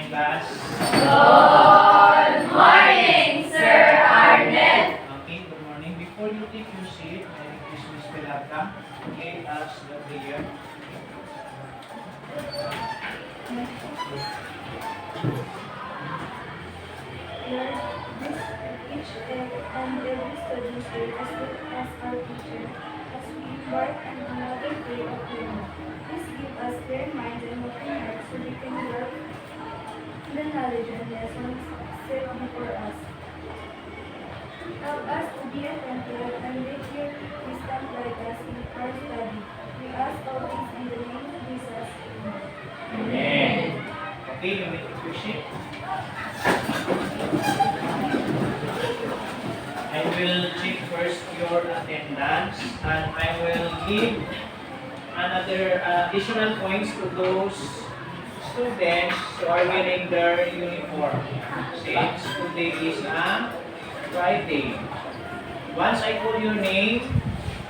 morning, class. Good morning, Sir Arnett. Okay, good morning. Before you take your seat, Merry Christmas, Pilata. Okay, as the year. Lord, this each and every student here as well as our teacher, as we embark on another day of learning. Please give us clear minds and open hearts so we can work the knowledge and lessons set before us. Help us to be attentive and let your wisdom guide us in our study. We ask all this in the name of Jesus. Amen. Amen. Okay, you may take your seat. I will check first your attendance and I will give another additional points to those students who are wearing their uniform. Since today is a Friday. Once I call your name,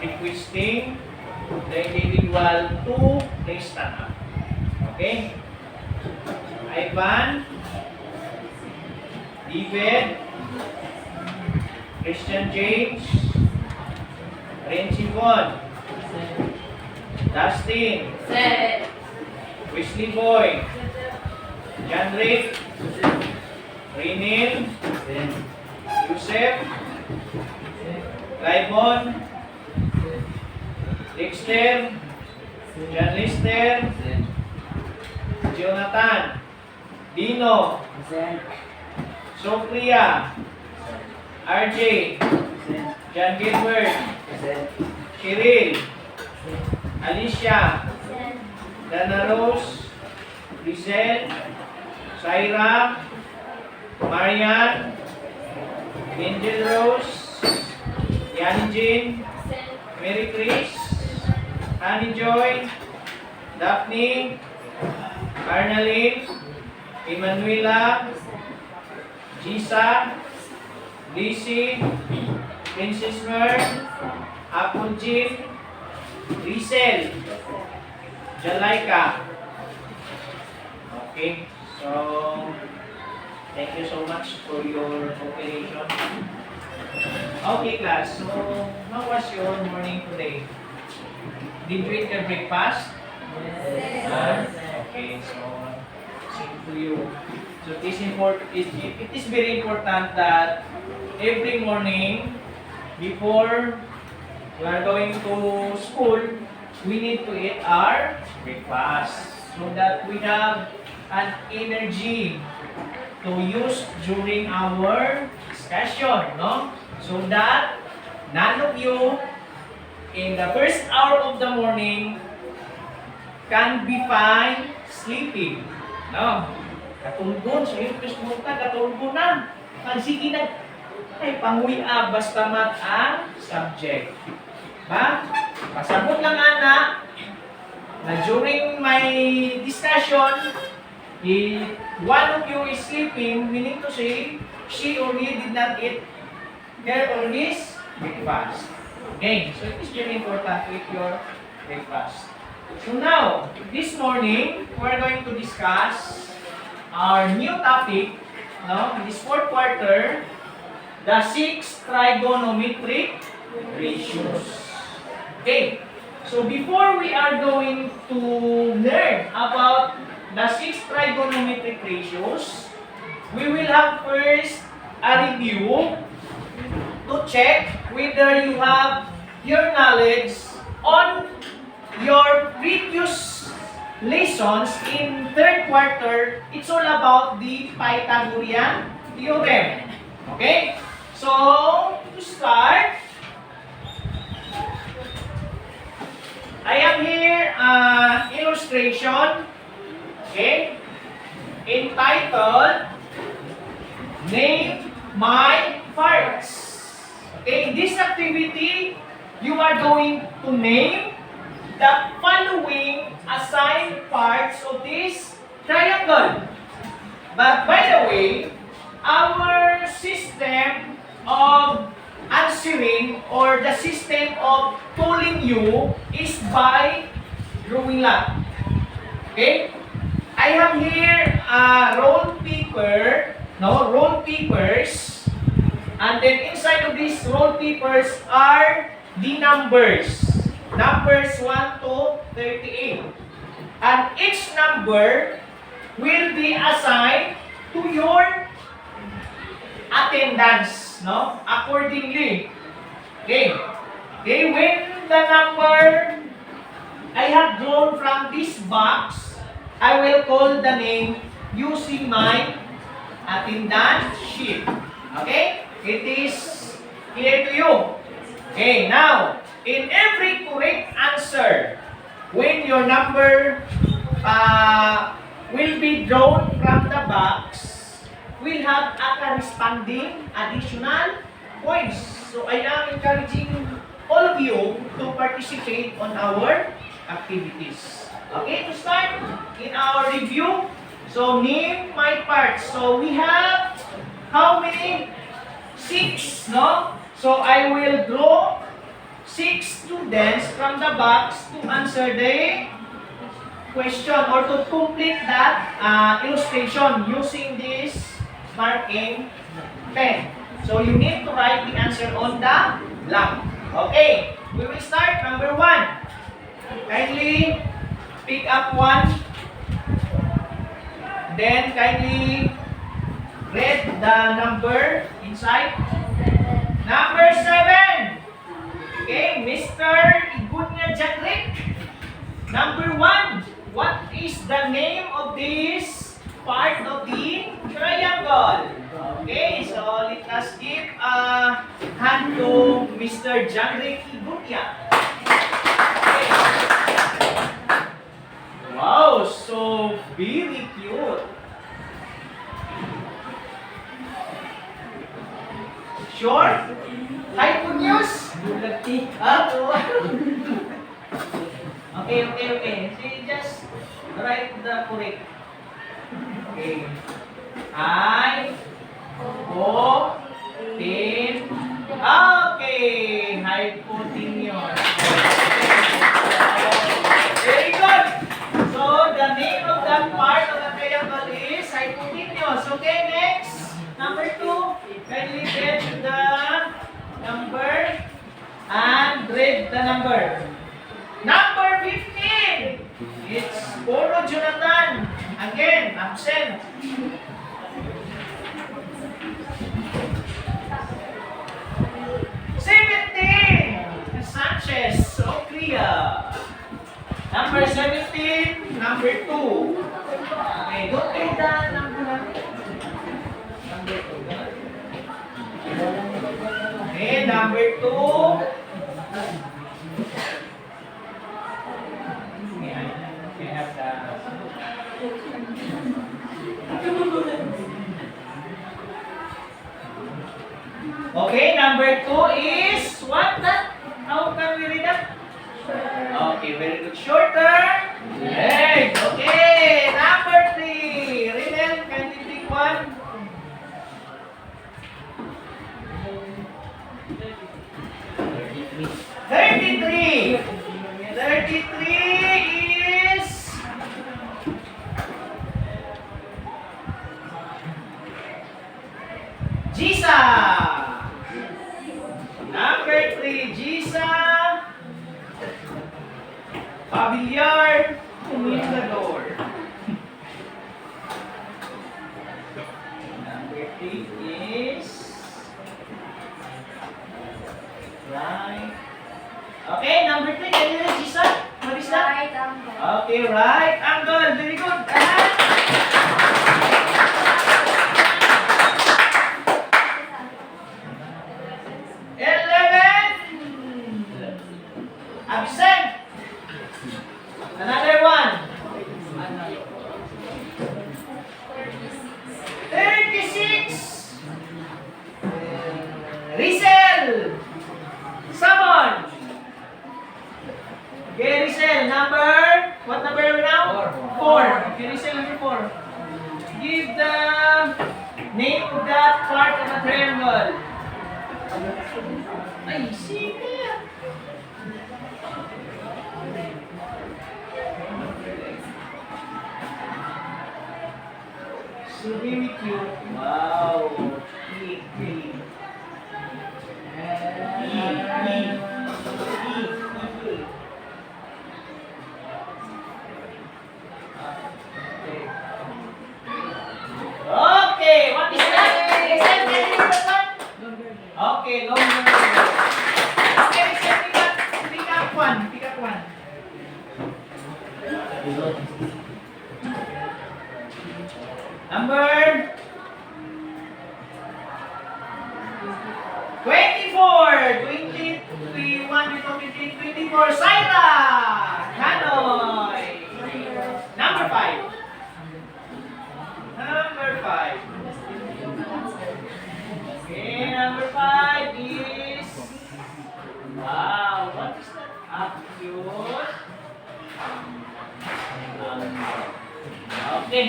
requesting the individual to please stand up. Okay? Ivan, David, Christian James, Renzi Von, Dustin, Set. Wesley Boy, John Rick, Renil, Yusef, Raymond, Dexter, John Lister, Jonathan, Dino, Sophia, RJ, John Gilbert, Cheryl, Alicia, Dana Rose, Giselle, Syra, Marian, Angel Rose, Yan Jean, Mary Chris, Annie Joy, Daphne, Arnaline, Emanuela, Gisa, Lizzie, Princess Mer, Apple Jean, Rizel, Jalaika. Okay, so thank you so much for your cooperation. Okay, class. So, how was your morning today? Did you eat your breakfast? Yes. Okay, so same to you. So it is very important that every morning before we are going to school, we need to eat our breakfast so that we have an energy to use during our discussion, no? So that none of you in the first hour of the morning can be fine sleeping. No? Katulgon, so yung Facebook na, katulgon na. Sige na, ay panguya, basta mat ang subject. Ba? Pasabot lang anak, na during my discussion, if one of you is sleeping, meaning to say, she or he did not eat her or his breakfast. Okay, so it is very important to eat your breakfast. So now, this morning, we're going to discuss our new topic, no? In this fourth quarter, the 6 trigonometric ratios. Okay, so before we are going to learn about the 6 trigonometric ratios, we will have first a review to check whether you have your knowledge on your previous lessons in third quarter. It's all about the Pythagorean theorem. Okay? So, to start, I have here an illustration, okay, entitled Name My Parts. Okay, in this activity, you are going to name the following assigned parts of this triangle. But by the way, our system of answering or the system of tooling you is by drawing lang. Okay? I have here roll paper, no, roll papers. And then inside of these roll papers are the numbers. Numbers 1 to 38. And each number will be assigned to your attendance, no? Accordingly. Okay. Okay, when the number I have drawn from this box, I will call the name using my attendance sheet. Okay? It is clear to you. Okay, now, in every correct answer, when your number will be drawn from the box, will have a corresponding additional points. So I am encouraging all of you to participate on our activities. Okay, to start in our review, so name my parts. So we have how many? 6, no? So I will draw 6 students from the box to answer the question or to complete that illustration using this marking pen. So you need to write the answer on the blank. Okay, we will start number 1. Kindly pick up 1. Then kindly read the number inside. Number 7. Okay, Mr. Igunya Jagrik. Number 1. What is the name of this part of the triangle? Okay, so let us give a hand to Mr. Jagrik Igunya. Okay. Wow, so very cute. Sure? Hypotenuse? Okay. So you just write the correct. Okay. Okay, hypotenuse. Very good. So the name of that part of the triangle is hypotenuse. Okay, next. Number 2. Kindly get the number and read the number. Number 15. It's Poro Jonathan. Again, absent. Sanchez, so clear. Number 17, number 2. Okay, don't take the number. Number 2. Okay, number 2. I have the... Okay, number 2 is what that? How can we read that? Okay, very good. Shorter. Right. Okay, number 3. Rinel, can you pick one? Thirty-three. 33 is Jisa. Number 3, Jisa. Pavilion, Comendador. Number 3 is right. Okay, number 3, can you read, Jisa? What is that? Right angle. Okay, right angle. Very good. Absent. Another one. 36. Rizal. Someone. Okay, Rizal. What number are we now? 4. Okay, Rizal, number 4. Give the name of that part of the triangle. Ay, sige. to be with you. Wow. E. Okay, what is that? Okay, longer. Okay, so pick up one. Number 24. 24. Syra. Hanoy. Number 5. Okay, number 5 is... Wow, what is that? Acute. Okay.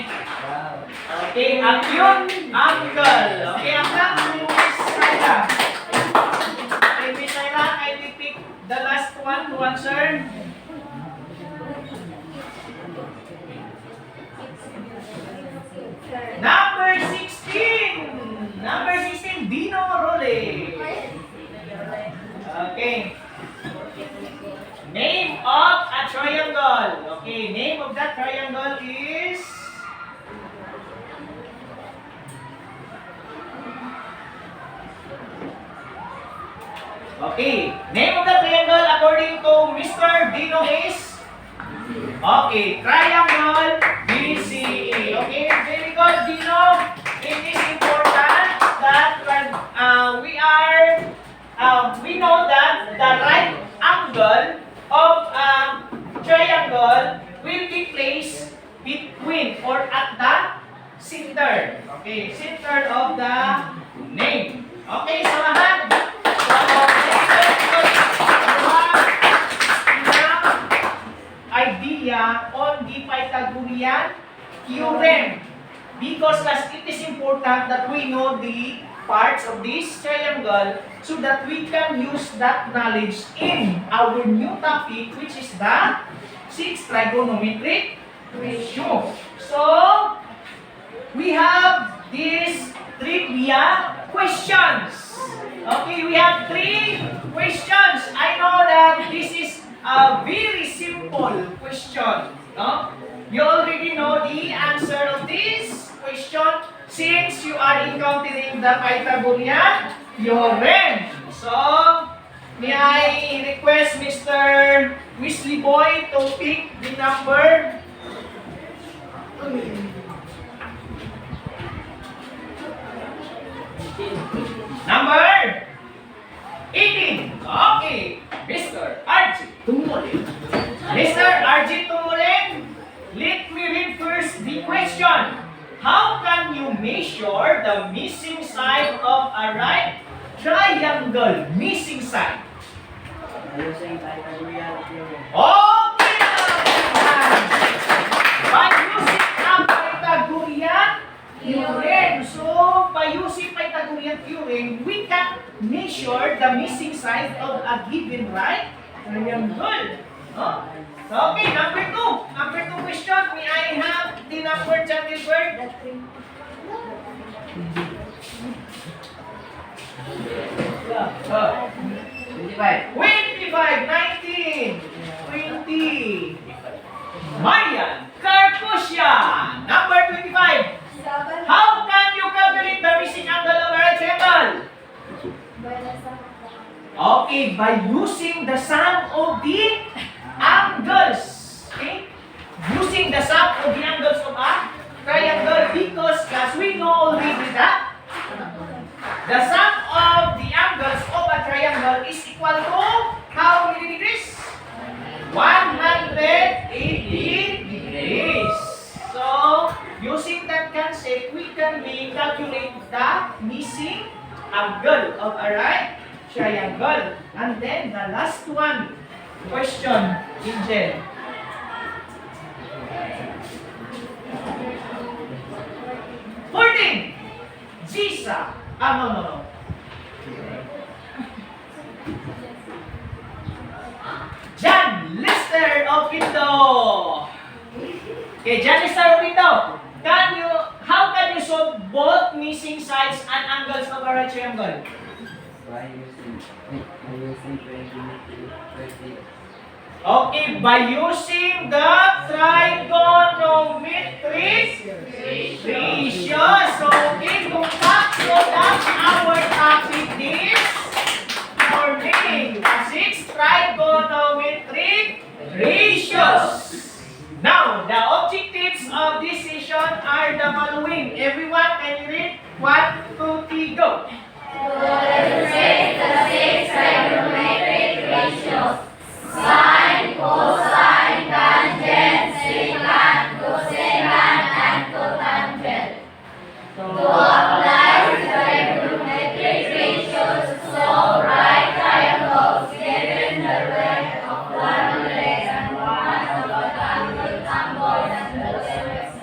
Okay, acute angle. Okay, angle is Syra. Okay, Miss Syra, kindly pick the last one to answer. Number 16. Number 16, Dino Role. Okay. Name of a triangle. Okay, name of that triangle is... Okay, name of the triangle according to Mr. Dino is... Okay, triangle BCE. Okay, very good, Dino. It is important that when we know that the right angle of a triangle will be placed between or at the center. Okay, center of the name. Okay, so lahat. Idea on the Pythagorean theorem, because it is important that we know the parts of this triangle so that we can use that knowledge in our new topic, which is the 6 trigonometric ratio. So we have these trivia questions. Okay, we have 3 questions. I know that this is a very simple question. No? You already know the answer of this question since you are encountering the Pythagorean theorem. So, may I request Mr. Weasley Boy to pick the number? Number 18. Okay. Mr. Archie Tumulin. Mr. Archie Tumulin, let me read first the question. How can you measure the missing side of a right triangle? Missing side. Using Pythagorean theorem. Okay! By using a Pythagorean theorem. So, by using Pythagorean theorem, we can measure the missing side of a given right triangle. No? So, okay, number 2. Number 2 question. May I have the number, John Gilbert? 25. 25, 19, 20. Marian Carpusian. Number 25. How can you calculate the missing angle of a right triangle? Okay, by using the sum of the angles. Okay? Using the sum of the angles of a triangle, because as we know already that the sum of the angles of a triangle is equal to how many degrees? 180 degrees. So, using that concept, we can calculate the missing angle of a right triangle. And then the last one, question, Angel. Zisa. No. John Lister of Quito. Okay, John Lister of Quito. How can you solve triangle? By using 20. Okay, by using the trigonometric ratios. So, okay, kung so that's our topic this morning. 6 trigonometric ratios. Now, the objectives of this session are the following. Everyone, can you read? 1, 2, 3, go. Illustrate the 6 trigonometric ratios. Sine, cosine, tangent, secant, cosecant, and cotangent. To apply the trigonometric ratios, solve right triangles given the length of one leg and one of a triangle and the length.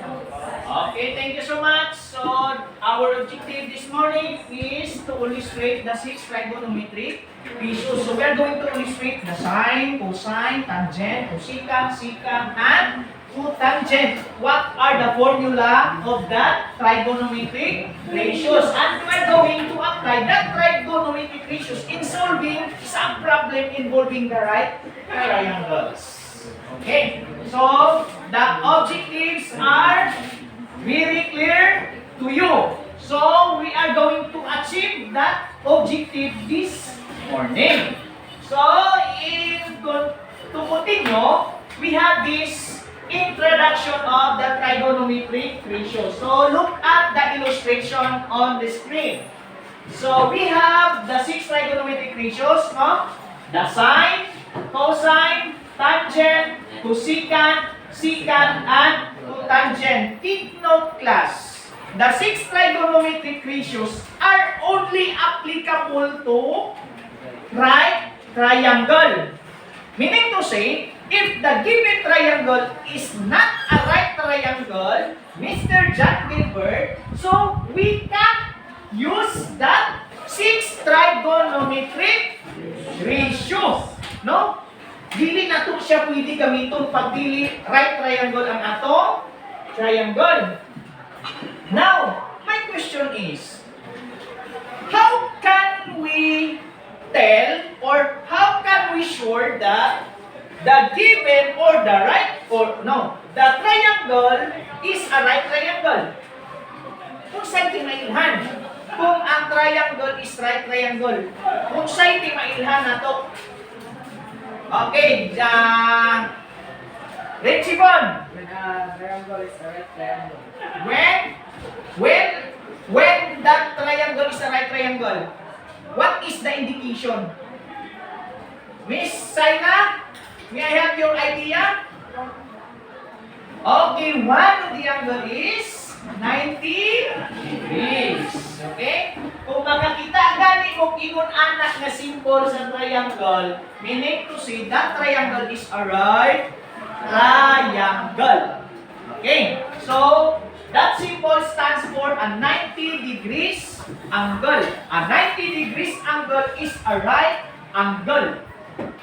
Okay, thank you so much. So, our objective this morning is to illustrate the 6 trigonometric ratios. So, we are going to illustrate the sine, cosine, tangent, cosecant, secant, and cotangent. What are the formula of the trigonometric ratios? And we are going to apply that trigonometric ratios in solving some problem involving the right triangles. Okay, so the objectives are very clear to you. So, we are going to achieve that objective this morning. So, to continue, we have this introduction of the trigonometric ratio. So, look at the illustration on the screen. So, we have the 6 trigonometric ratios, no? The sine, cosine, tangent, cosecant, secant, and cotangent. Take note, class. The 6 trigonometric ratios are only applicable to right triangle. Meaning to say, if the given triangle is not a right triangle, Mr. John Gilbert, so we can use that 6 trigonometric ratio. No? Dili na to siya pwede gamiton pag dili right triangle ang atong triangle. Now, my question is, how can we tell or how can we sure that the given or the right or no, the triangle is a right triangle? Kung saan ti mailhan? Kung ang triangle is right triangle. Kung saan ti mailhan na to? Okay, Richie Bon. When a triangle is a right triangle. When that triangle is a right triangle, what is the indication? Miss Saina, may I have your idea? Okay, one of the angle is 90 degrees. Okay? Kung makakita gani kung ingon anak na symbol sa triangle, meaning to say that triangle is a right triangle. Okay? So, that symbol stands for a 90 degrees angle. A 90 degrees angle is a right angle.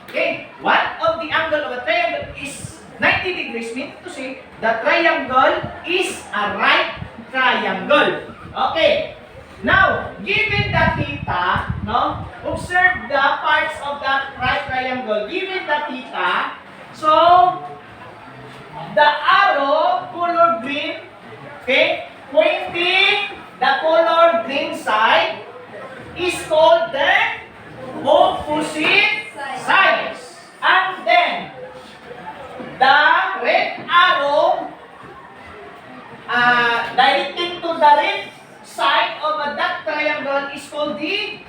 Okay? One of the angle of a triangle is 90 degrees, meaning to say the triangle is a right triangle. Okay? Now, given the theta, no? Observe the parts of that right triangle. Given the theta, so the arrow color green, okay, pointing the color green side is called the opposite sides. And then the red arrow directing to the red side of that triangle is called the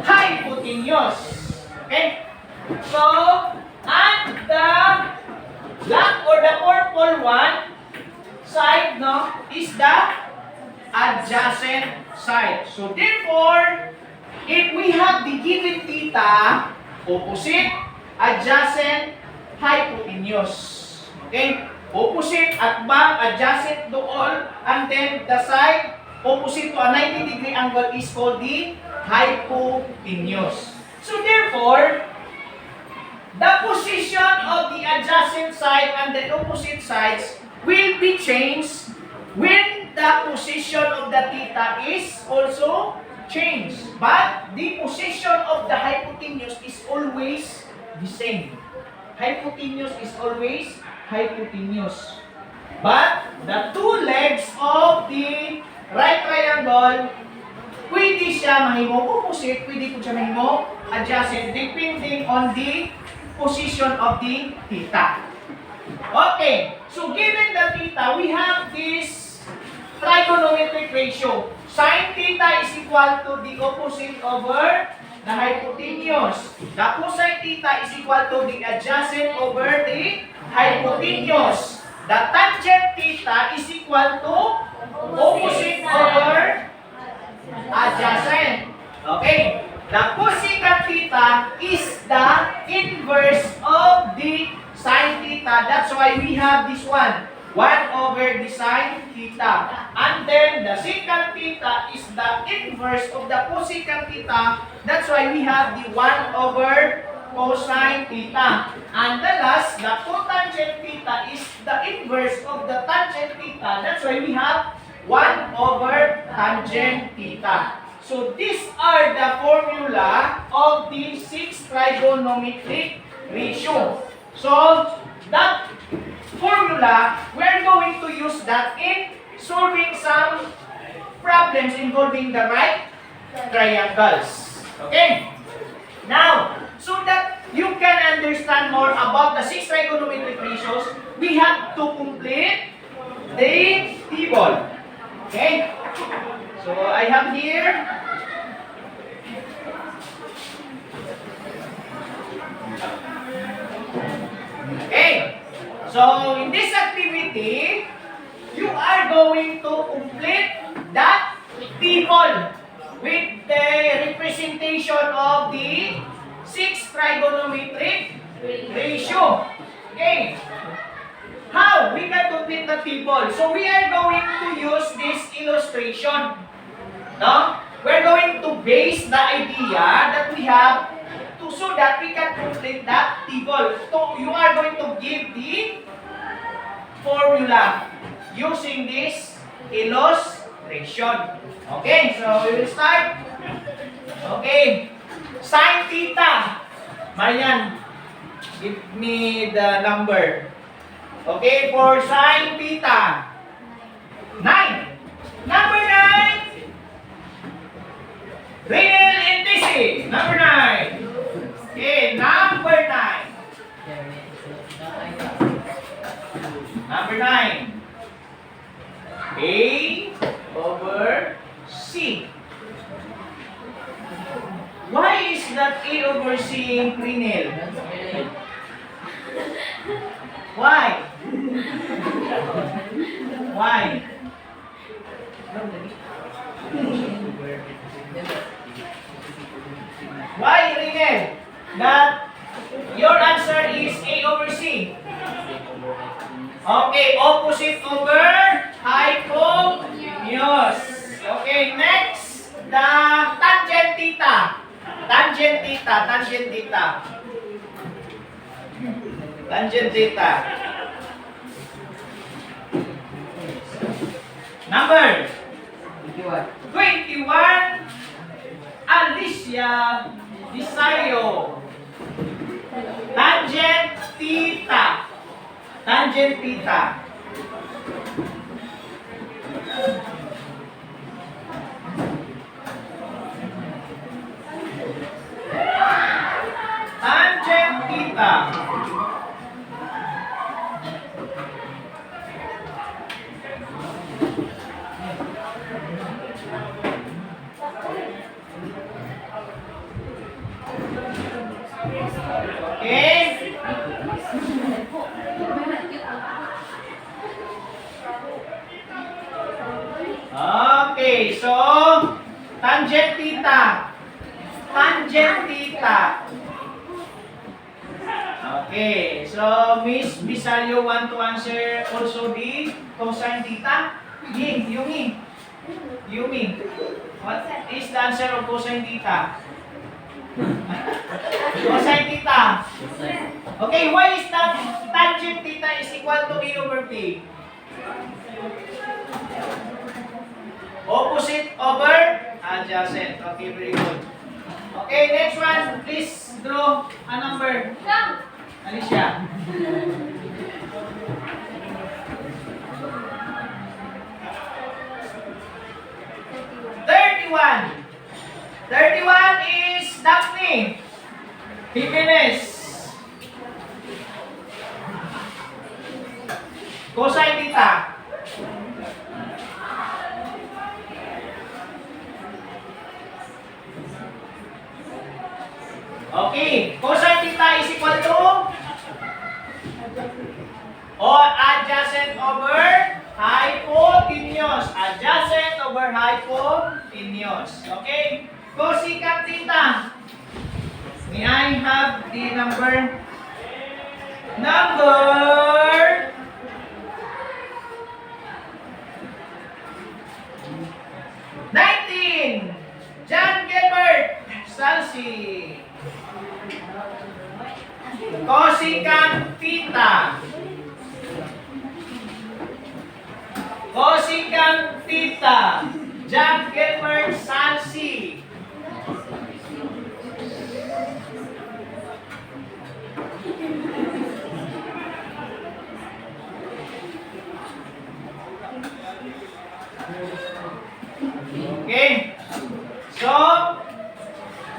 hypotenuse. Okay? So, and the black or the purple one side, no, is the adjacent side. So, therefore, if we have the given theta, opposite, adjacent, hypotenuse. Okay? Opposite at back, adjacent doon, and then the side opposite to a 90 degree angle is called the hypotenuse. So therefore, the position of the adjacent side and the opposite sides will be changed when the position of the theta is also change. But the position of the hypotenuse is always the same. Hypotenuse is always hypotenuse. But the two legs of the right triangle, pwede siya mahimo opposite, pwede po siya mahimo adjacent, depending on the position of the theta. Okay, so given the theta, we have this trigonometric ratio. Sin theta is equal to the opposite over the hypotenuse. The cosine theta is equal to the adjacent over the hypotenuse. The tangent theta is equal to opposite over adjacent. Okay. The cosecant theta is the inverse of the sin theta. That's why we have this one. 1 over the sin theta. And then the secant theta is the inverse of the cosecant theta. That's why we have the 1 over cosine theta. And the last, the cotangent theta is the inverse of the tangent theta. That's why we have 1 over tangent theta. So these are the formula of the 6 trigonometric ratio. So that formula, we're going to use that in solving some problems involving the right triangles. Okay? Now, so that you can understand more about the 6 trigonometric ratios, we have to complete the table. Okay? So I have here okay. So in this activity, you are going to complete that table with the representation of the 6 trigonometric ratio. Okay. How we can complete the table? So we are going to use this illustration. No? We're going to base the idea that we have so that we can complete that table. So you are going to give the formula using this illustration. Okay, so we will start. Okay, sin theta. Marian, give me the number. Okay, for sin theta, 9. Number 9. Real indices. Number 9. Okay, number 9. Number 9. A over C. Why is that A over C Prinel? Why? Why? Why, Rinel? That your answer is A over C. Okay, opposite over hypotenuse. Okay, next, the tangent theta. Tangent theta, tangent theta. Tangent theta. Number 21. Alicia Disayo. Tangent theta. Tangent theta. Tangent theta. Okay. Okay, so tangent theta. Tangent theta. Okay, so Miss Bisalio want to answer also the cosine theta? Yumi. What is the answer of cosine theta? Cosine theta. Okay, why is that tangent theta is equal to A over P? Opposite over adjacent. Okay, very good. Okay, next one. Please draw a number. Alicia. Thirty-one. 31 is Daphne. Jimenez. Cosine theta. Okay, cosine theta is equal to or adjacent over hypotenuse. Adjacent over hypotenuse. Okay? Cosecant theta. May I have the number? Number 19. John Gilbert Salsi. Cosecant theta. Cosecant theta. John Gilbert Salsi. Okay. So,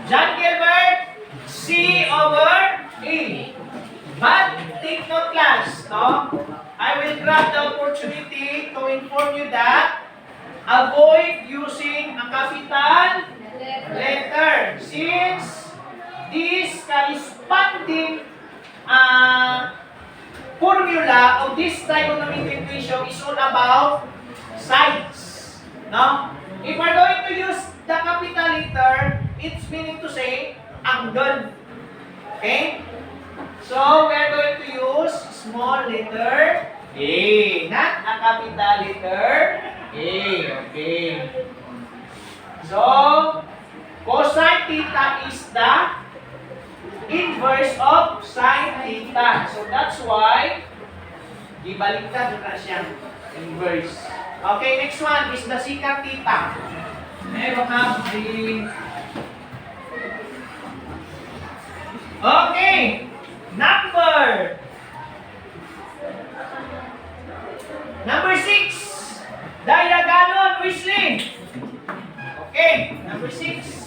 John Gilbert, C over E. But, take note class, no? I will grab the opportunity to inform you that avoid using a capital letter since this corresponding formula of this trigonometric ratio is all about sides. No? If we're going to use the capital letter, it's meaning to say angle. Okay? So, we're going to use small letter A, not a capital letter A. Okay. So, cosine theta is the inverse of sine theta. So, that's why ibaliktad na siya. Inverse. Okay, next one is the secant theta. Meron have the... Okay! Number 6. Diagonal Weasley. Okay, number 6.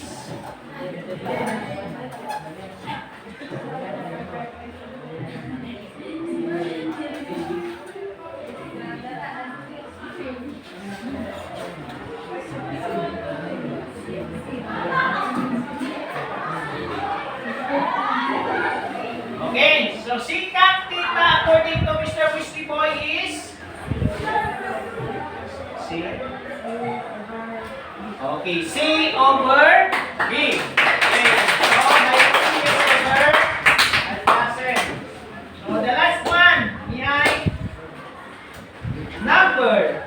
Okay, so secant theta according to Mr. Weasley Boy is C. Okay, C over B. Okay, so hypotenuse over adjacent. So the last one, may number.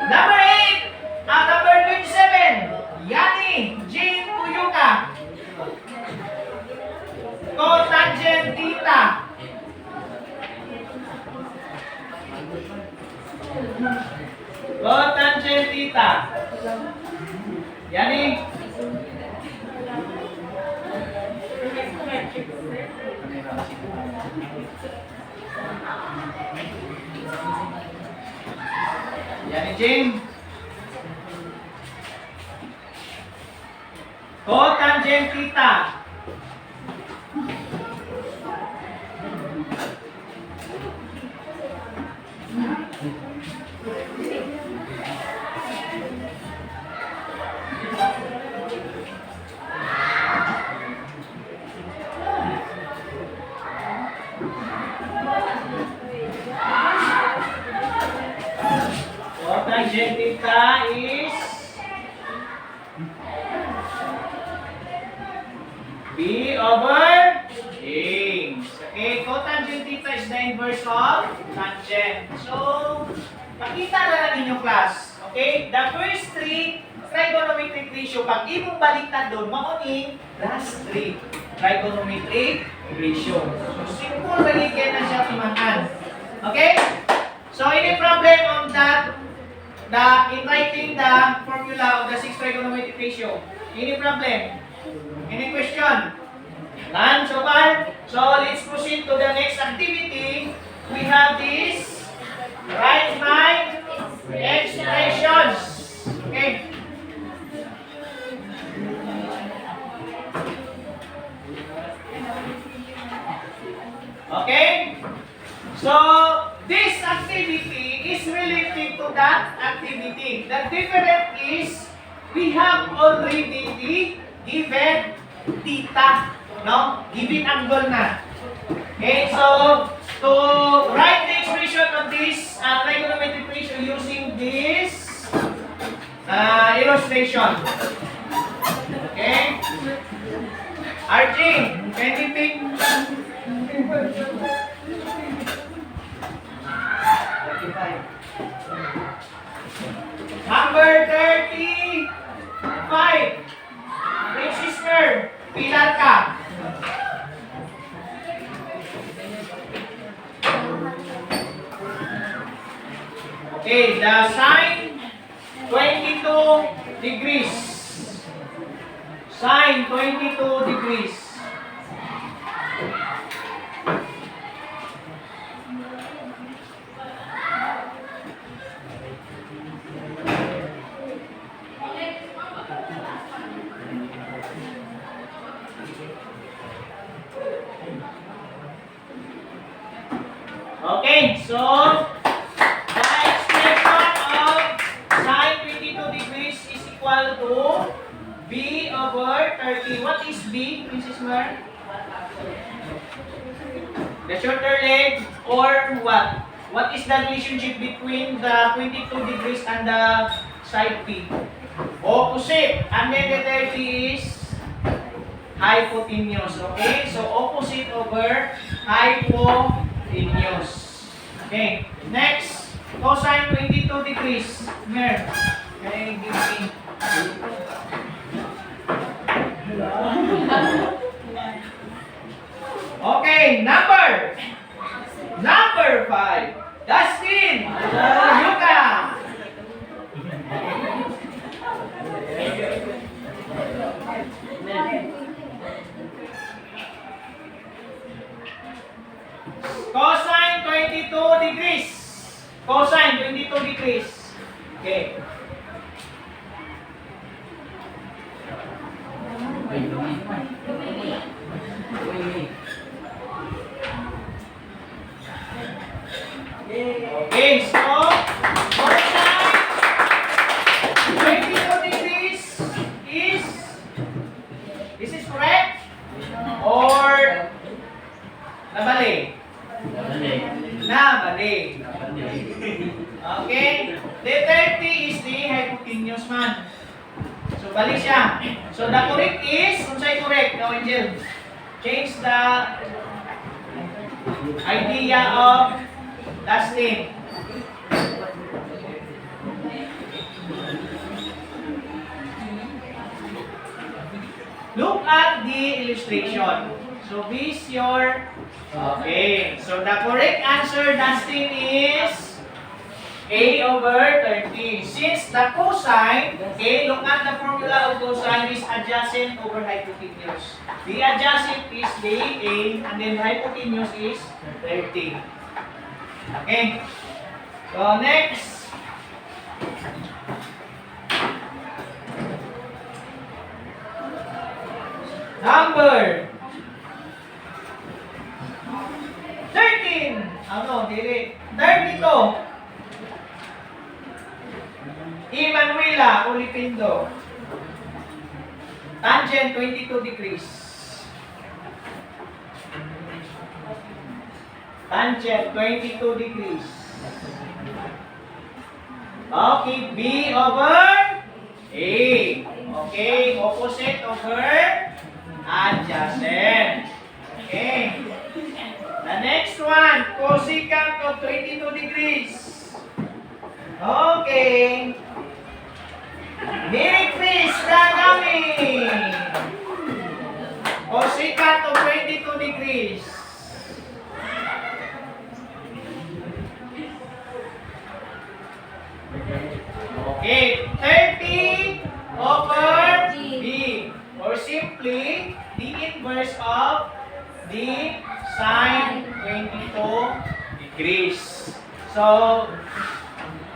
Number 8, number 27, Yani Jin Tuyuka. Cotangent theta. Cotangent theta. Yani. Yani Jin. Cotangent theta. Cotangent theta is B over A. Okay, cotangent theta is the inverse of tangent. So, pakita na lang ninyo class. Okay, the first three trigonometric ratio, pag imong baliktad doon, makuning last three trigonometric ratio. So, simple baligyan na siya timakan. Okay? So, ini in writing the formula of the 6 trigonometric ratio? Any problem? Any question? None so far? So let's proceed to the next activity. We have this write my expressions. Okay. Okay? So, this activity is related to that activity. The difference is, we have already the given theta. No? Given angle na. Okay, so, to write the expression of this trigonometric ratio using this illustration. Okay? Archie, can you pick? 35. Number 35. Big sister, pilar ka. Okay, the sine 22 degrees. Sine 22 degrees. Okay, so the expression of sine 22 degrees is equal to b over 30. What is b, Mrs. Mar? The shorter leg or what? What is the relationship between the 22 degrees and the side b? Opposite. And then the 30 is hypotenuse. Okay? So opposite over hypotenuse. Okay. Next, cosine 22 degrees. Mer, can you give me? Okay, number 5. Dustin, Yuka. Cosine 22 degrees. Cosine 22 degrees. Okay. Okay, so cosine 22 degrees is, this is correct? Or nabali? Nabali. Okay? The 30 is the hypotenuse man. So, bali siya. So, the correct is, kung sa'yo correct, no, Angel? Change the idea of Dustin. Look at the illustration. So, this your... Okay. So, the correct answer, Dustin, is A over 30. Since the cosine, okay, look at the formula of cosine is adjacent over hypotenuse. The adjacent is the A, and then hypotenuse is 30. Okay. So next. Number 13. Ano, dili. 32. Emanuela Olipindo. Tangent 22 degrees. Tangent 22 degrees. Okay, B over A. Okay, opposite over adjacent. Okay. The next one, cosecant of 22 degrees. Okay. Merry Chris Ragami. Cosecant of 22 degrees. 22 degrees. So,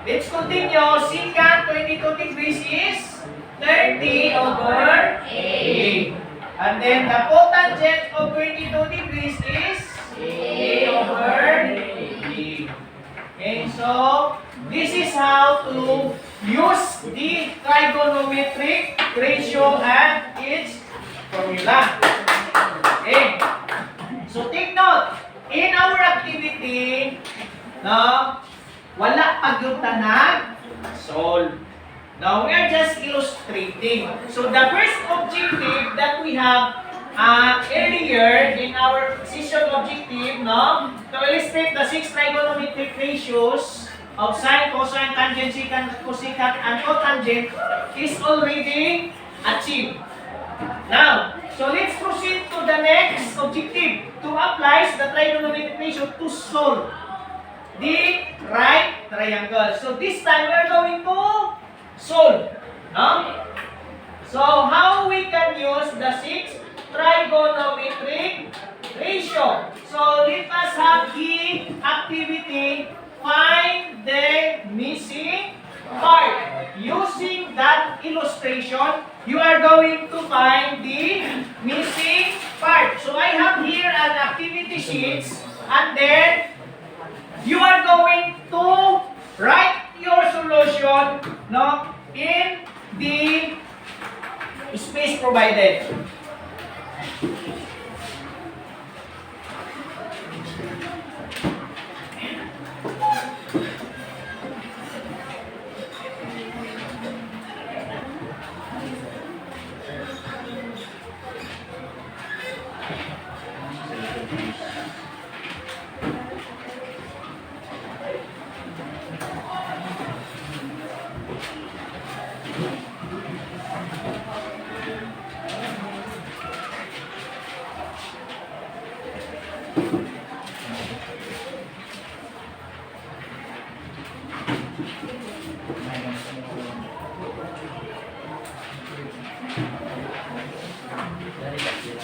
let's continue. Secant 22 degrees is 30 over A. And then the cotangent of 22 degrees is A over B. Okay, so this is how to use the trigonometric ratio and its formula. Okay. So take note, in our activity, no, wala pag yung tanag solve. Now, we are just illustrating. So, the first objective that we have earlier in our decision objective, no, to illustrate the 6 trigonometric ratios of sine, cosine, tangent, secant, cosecant, and cotangent is already achieved. Now, so let's proceed to the next objective to apply the trigonometric ratio to solve the right triangle. So, this time we are going to solve. No? So, how we can use the 6 trigonometric ratio? So, let us have the activity, find the missing part. Using that illustration, you are going to find the missing part. So, I have here an activity sheets, and then you are going to write your solution, no, in the space provided.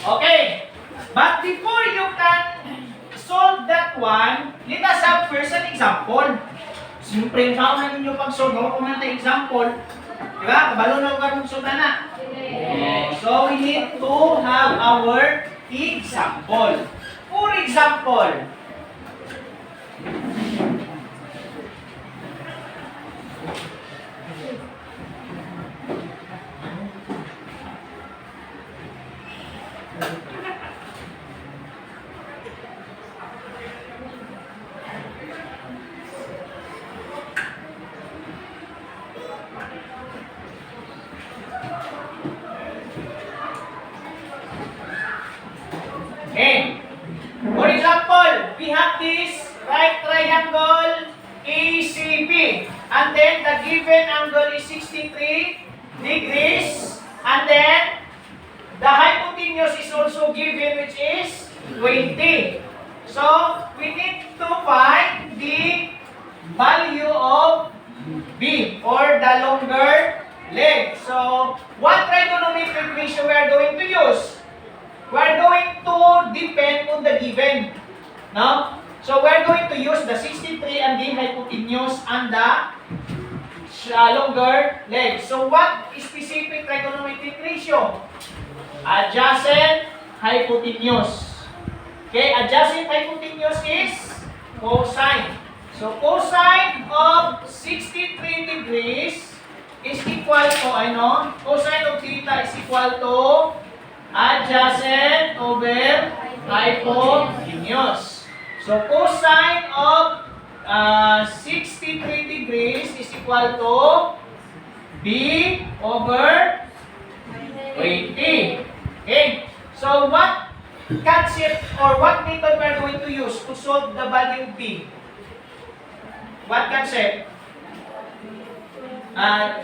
Okay, but before you can solve that one, let us have first an example. Siyempre, ikaw na ninyo pag-solve, kung ano example, di ba? Kabalo na huwag mong solve na. So, we need to have our example. For example, okay. For example, we have this right triangle ACB, and then the given angle is 63 degrees, and then the hypotenuse is also given, which is 20. So, we need to find the value of B, or the longer leg. So, what trigonometric ratio we are going to use? We are going to depend on the given. No? So, we are going to use the 63 and the hypotenuse and the longer leg. So, what is specific trigonometric ratio? Adjacent hypotenuse. Okay, adjacent hypotenuse is cosine. So, cosine of 63 degrees is equal to, ano? Cosine of theta is equal to adjacent over hypotenuse. So, cosine of 63 degrees is equal to B over 20. Okay? So, what concept or what method we are going to use to solve the value of B? What concept?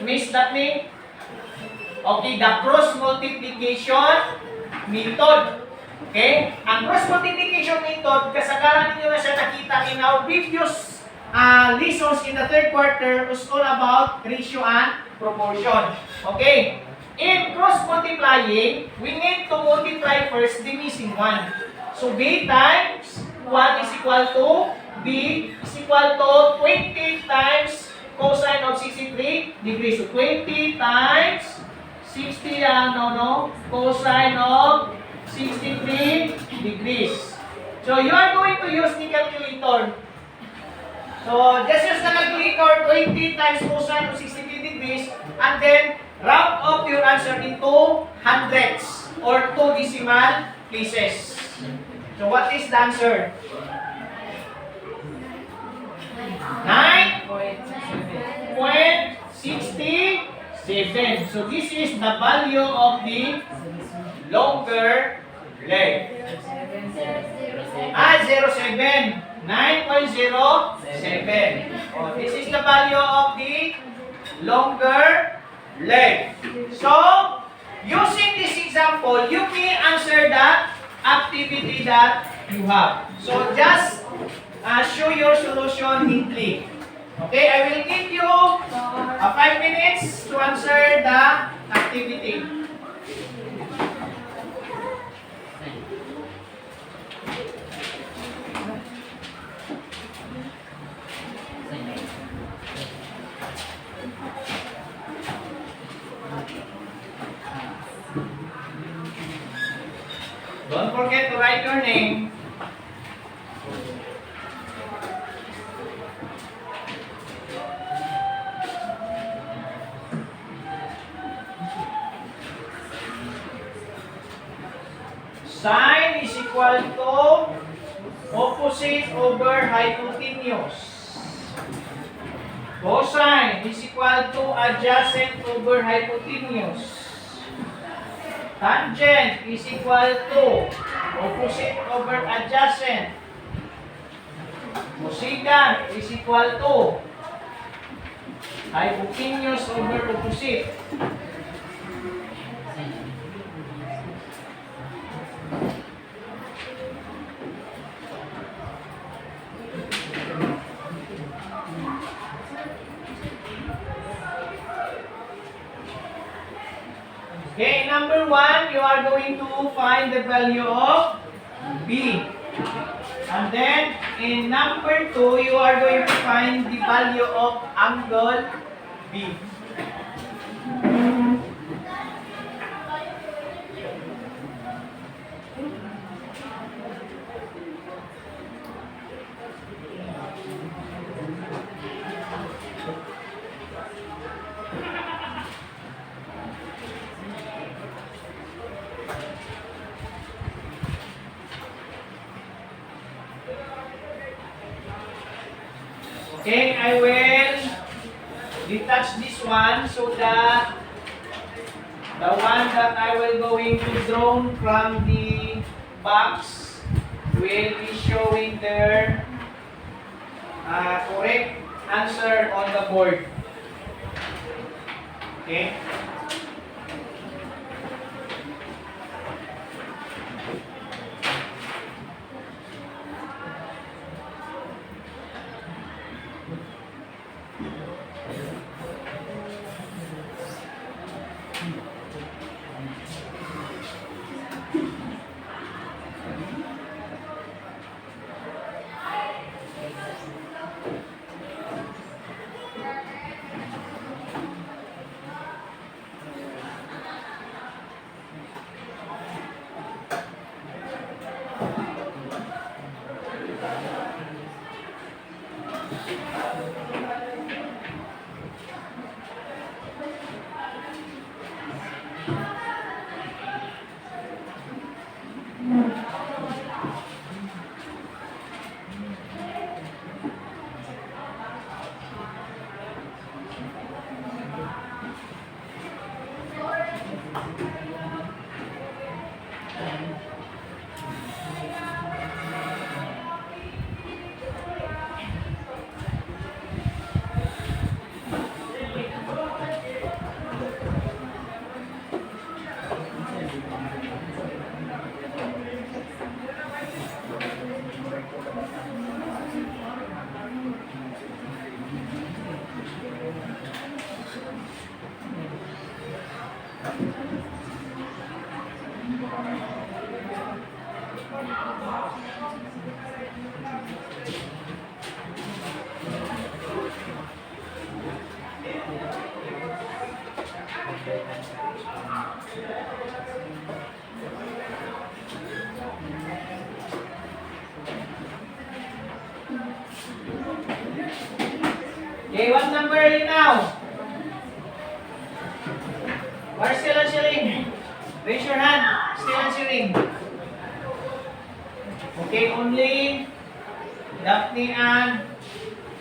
Miss Daphne? Okay, the cross multiplication method. Okay? Ang cross multiplication method, kasagaran ninyo na siya nakita in our previous lessons in the third quarter, was all about ratio and proportion. Okay? In cross multiplying, we need to multiply first the missing one. So B times 1 is equal equal to B is equal to 20 times cosine of 63 degrees. So 20 times 60 cosine of 63 degrees. So you are going to use the calculator. So just use the calculator, 20 times cosine of 63 degrees, and then round off your answer into hundreds or 2 decimal places. So what is the answer? 9.67. So this is the value of the longer leg. 07. 9.07. Oh, this is the value of the longer leg. So, using this example, you may answer the activity that you have. So, just show your solution neatly. Okay, I will give you 5 minutes to answer the activity. Don't forget to write your name. Sine is equal to opposite over hypotenuse. Cosine is equal to adjacent over hypotenuse. Tangent is equal to opposite over adjacent. Cosecant is equal to hypotenuse over opposite. Okay, number 1, you are going to find the value of B. And then, in number 2, you are going to find the value of angle B. Okay, I will detach this one so that the one that I will going to draw from the box will be showing their correct answer on the board. Okay. Okay, what number are you now? Where's still answering? Raise your hand. Still answering. Okay, only Daphne and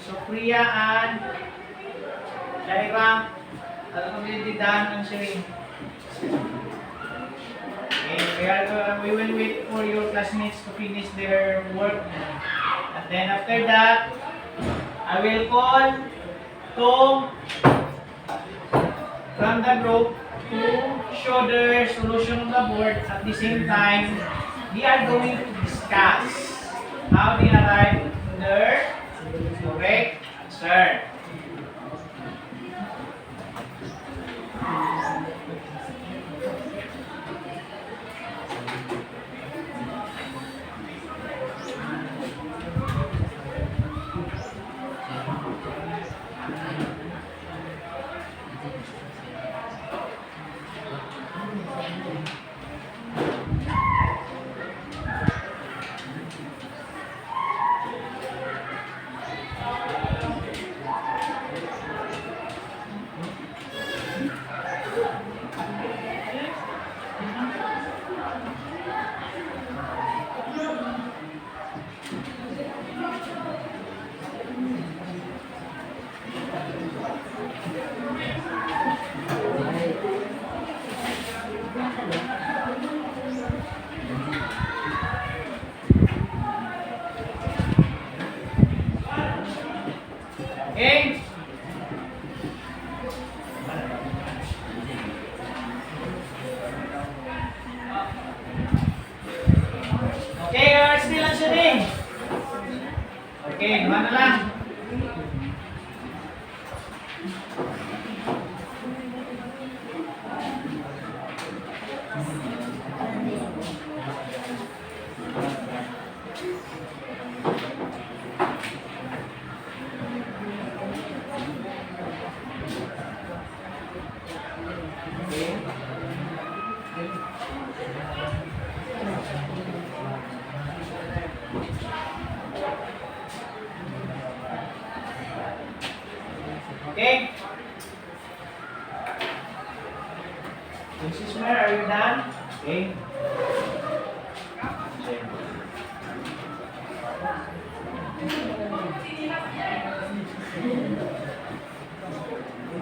Sophia and Shaira are already done answering. Okay, we will wait for your classmates to finish their work. And then after that, I will call to from the group to show the solution on the board. At the same time, we are going to discuss how they arrive to their correct answer. Okay? Okay, you're still answering. Okay, naman na lang. Okay? Mrs. Mer, are you done? Okay.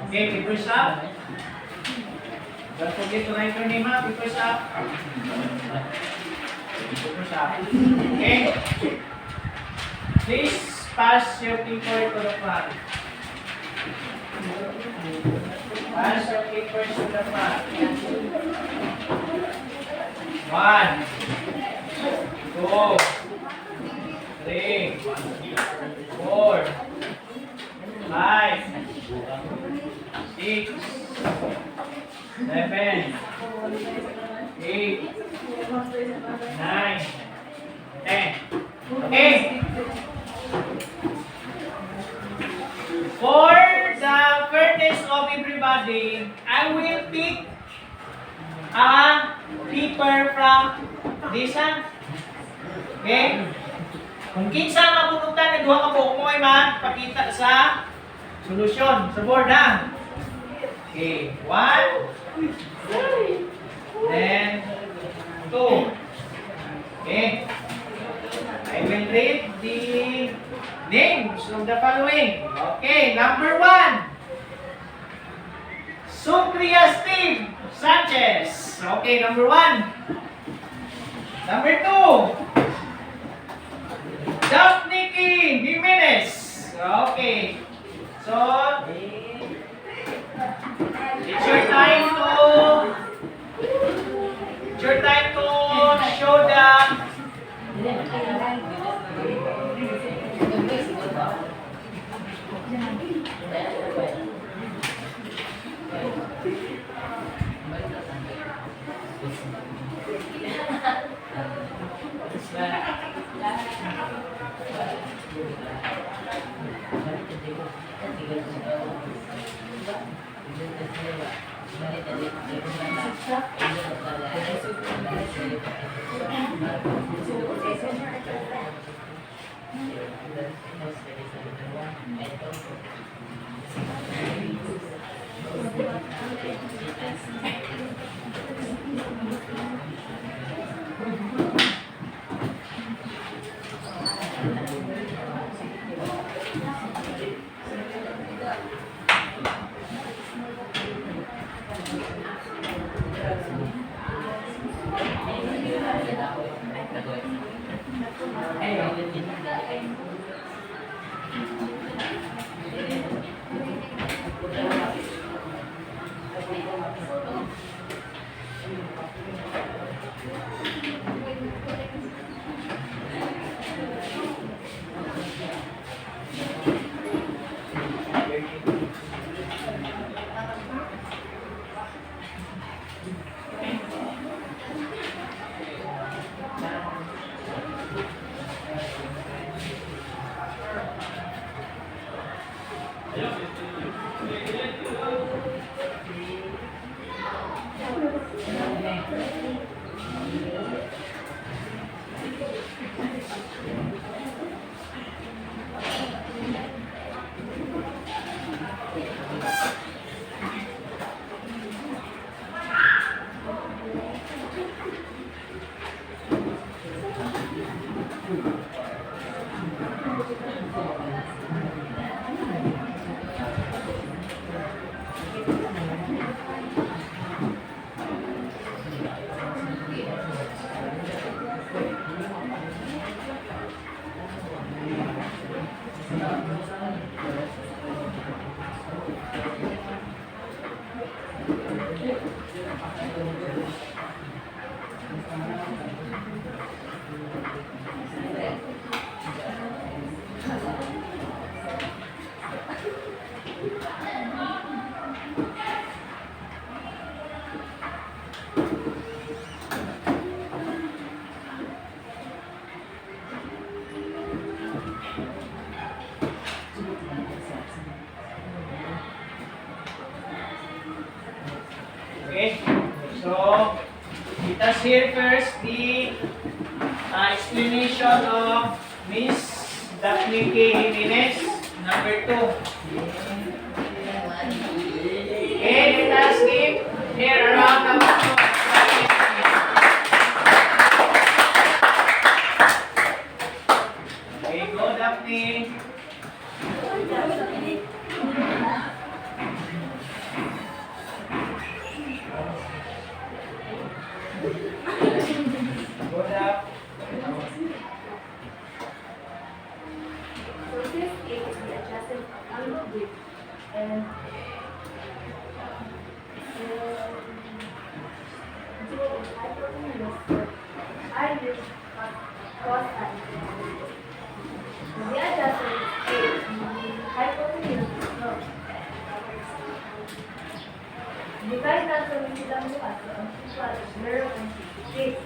Okay, papers up. Don't forget to write your name, ha? Papers up. Papers up. Okay? Please pass your paper to the front. Pass your papers to the front. 1, 2, 3, 4, 5, 6, 7, 8, 9, 10. Okay? For the fairness of everybody, I will pick a paper from this one. Okay? Kung kinsa mabunutan ni duha ka buok mo ay pakita sa solusyon sa board ha. Okay, 1, then 2. Okay. I will read the names of the following. Okay, number 1. Supriya Steve Sanchez. Okay, number 1. Number 2. Daphne Jimenez. Okay. So, it's your time to show the Okay, so let us hear first the explanation of Miss Daphne K. Jimenez, number 2. Okay, let us give her a round of applause. Okay, go Daphne. Go Daph. So this is the adjusted angle width and zero is hypotenuse. I use cos I. The adjusted is hypotenuse. No. Divide that from silang bukas. Ang equal is 0.66.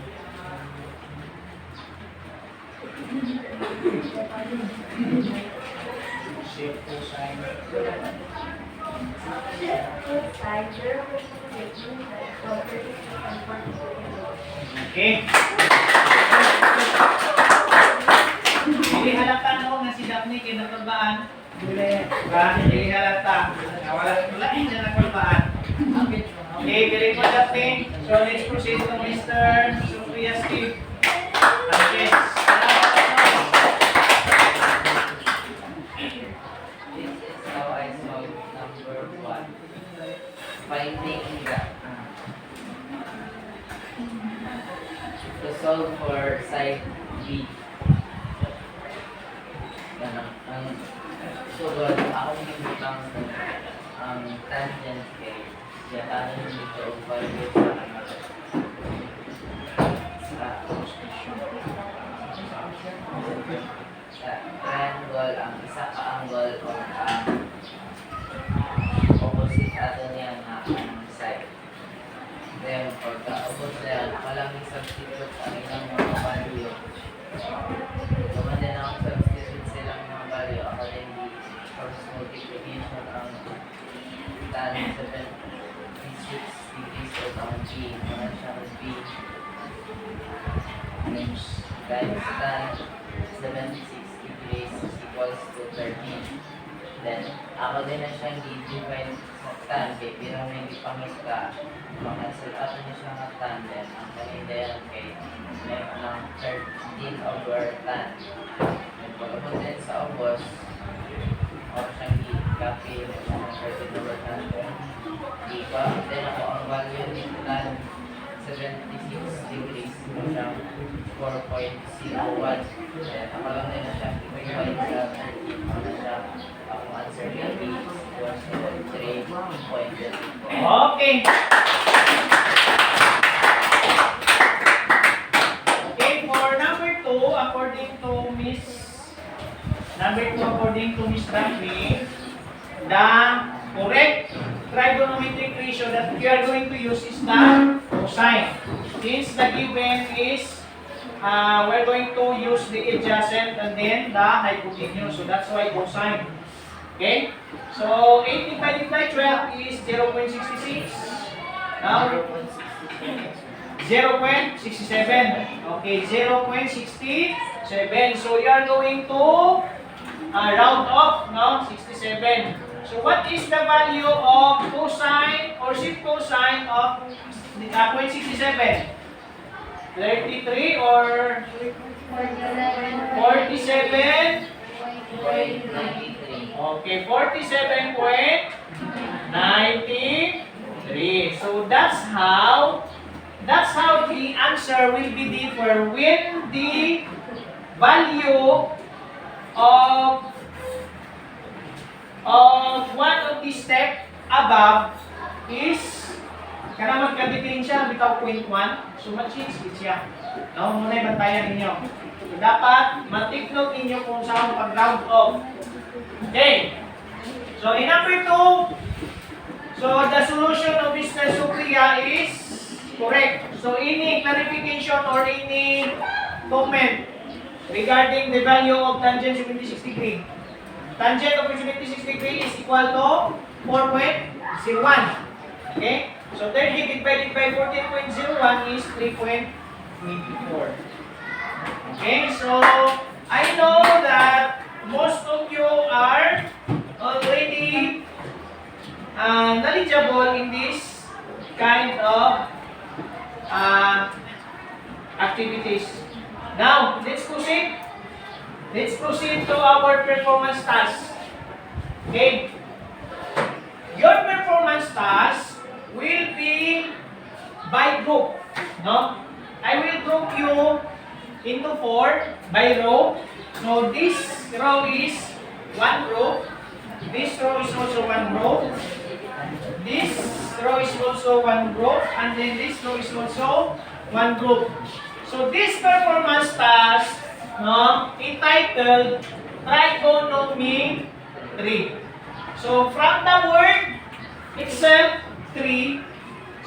Shift cosine. Side 0.66 so 36.42. Okay. Hindi halata no nga si Daphne kay nakulbaan. Hindi halata. Wala na nakulbaan. Okay, very good Daphne. So let's proceed to Mr. Sophia Steve. Yes. This is how I solve number 1. Finding the to solve for side B. Yan ang sugod akong himutang ang tangent kay yatanan dito ang value sa triangle ang isa ka angle o ang opposite ato niya na ang side. Then, pagka-opposite na nakalang substitute ang ilang mga value. Naman din ang substitute silang mga value accordingly cross multiplication ang tan 76 degrees o ang B. Mga siyang B times tan 76 degrees degrees is equals to 13. Then, ako din na siyang i-divide sa tan. Kaya pinang may ipangita. Makancel out niya siya ng tan. Then, ang kanina yan kay left ng 13 over tan. Then, pagkabot din sa ubos, ako siyang i-copy mo siya ng 13 over tan. Iba, then ako ang value ni tan 76 degrees. So, siyang 4.01. Then, ako lang din na siya i-divide sa 13. Ako na siya, ang answer niya is equals to 3.34. Okay. Okay, for number 2, according to Miss Daphne, the correct trigonometric ratio that we are going to use is the cosine. Since the given is, we're going to use the adjacent and then the hypotenuse. So that's why cosine. Okay? So 8 divided by 12 is 0.66. Now, 0.67. Okay, 0.67. So you are going to round off, no? 67. So what is the value of cosine or shift cosine of 0.67? 33 or 47? Okay, 47.93. So that's how the answer will be differ when the value of one of the step above is kana magka-define siya bitaw 0.1. So ma-change siya. No, muna ibantayan ninyo. So, dapat ma-take note ninyo kung saan pag-round off. Okay. So in number 2, so the solution of business Supriya is correct. So any clarification or any comment regarding the value of tangent 76 degree. Tangent of 76 degree is equal to 4.01. Okay? So 30 divided by 14.01 is 3.24. Okay? So I know that most of you are already knowledgeable in this kind of activities. Now, let's proceed. Let's proceed to our performance task. Okay. Your performance task will be by group. No? I will group you into 4 by row. So this row is one group. This row is also one row. This row is also one group. And then this row is also one group. So this performance task, no, entitled trigonometry. So from the word itself, 3.